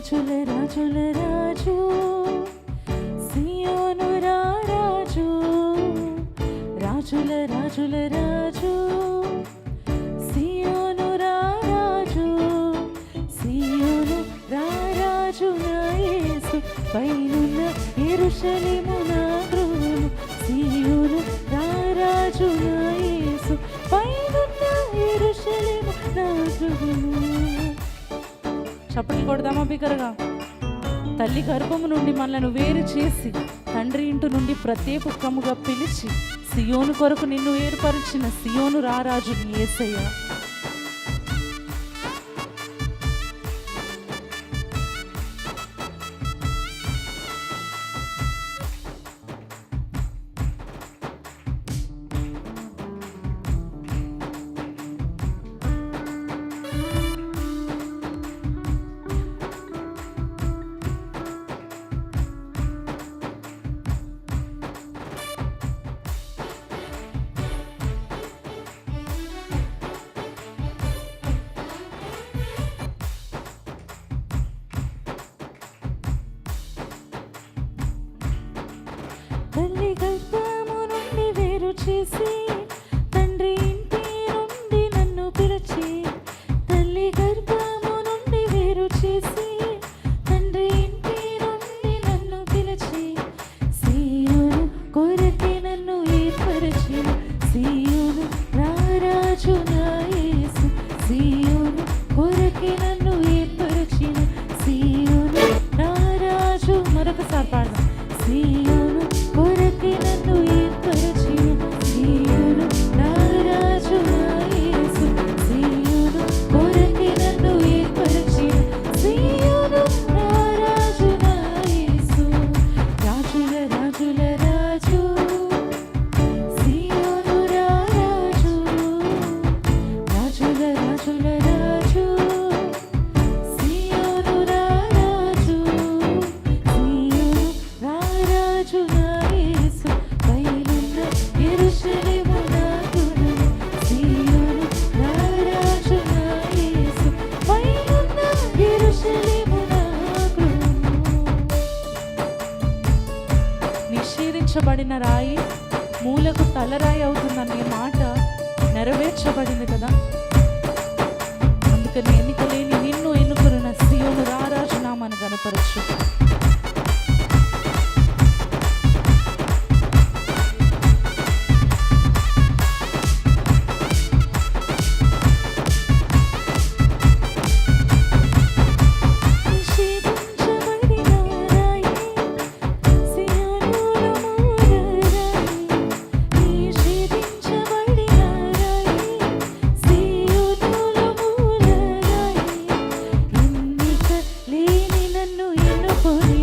రాజుల రాజుల రాజు సియోను రారాజు, రాజుల రాజుల రాజు సియోను రారాజు, సియోను రారాజు నా యేసు పైనున్న యెరూషలేము నా గృహము, సియోను రారాజు నా యేసు పైనున్న యెరూషలేము నా గృహము. చప్పట్లు కొడదామా బిగ్గరగా? తల్లి గర్భము నుండి మనలను వేరు చేసి తండ్రి ఇంటి నుండి ప్రత్యేకముగా పిలిచి సియోను కొరకు నిన్ను ఏర్పరిచిన సియోను రారాజు యేసయ్య. తల్లి గర్భము నుండి వేరు చేసి తండ్రి ఇంటి నుండి నన్ను పిలిచి, తల్లి గర్భము నుండి వేరు చేసి తండ్రి ఇంటి నుండి నన్ను పిలిచి, సియోను కొరకే నన్ను ఏర్పరిచిన సియోను రారాజు నా యేసు, సియోను కొరకే నన్ను ఏర్పరిచిన సియోను రారాజు. మరొకసారి పాడదాం. సియోను కొరకే నన్ను ఏర్పరిచిన సియోను రారాజు నా యేసు, సియోను కొరకే నన్ను ఏర్పరిచిన సియోను రారాజు నా యేసు. రాజుల రాజుల రాజు సియోను రారాజు, రాజుల రాజుల రాజు సియోను రారాజు, సియోను రారాజు నా యేసు పైనున్న యెరూషలేము నా గృహము, సియోను రారాజు నా యేసు పైనున్న యెరూషలేము నా గృహము. నిషేధించబడిన రాయి మూలకు తలరాయి అవుతుందనే మాట నెరవేర్చబడింది కదా. అందుకని ఎన్నిక లేని నిన్ను ఎన్నుకున్న సియోను రారాజు నామాన్ని గణపరచు. నిషేధించబడిన రాయి సియోనులో మూలరాయి, నిషేధించబడిన రాయి సియోనులో మూలరాయి, ఎన్నిక లేని నన్ను ఎన్నుకొని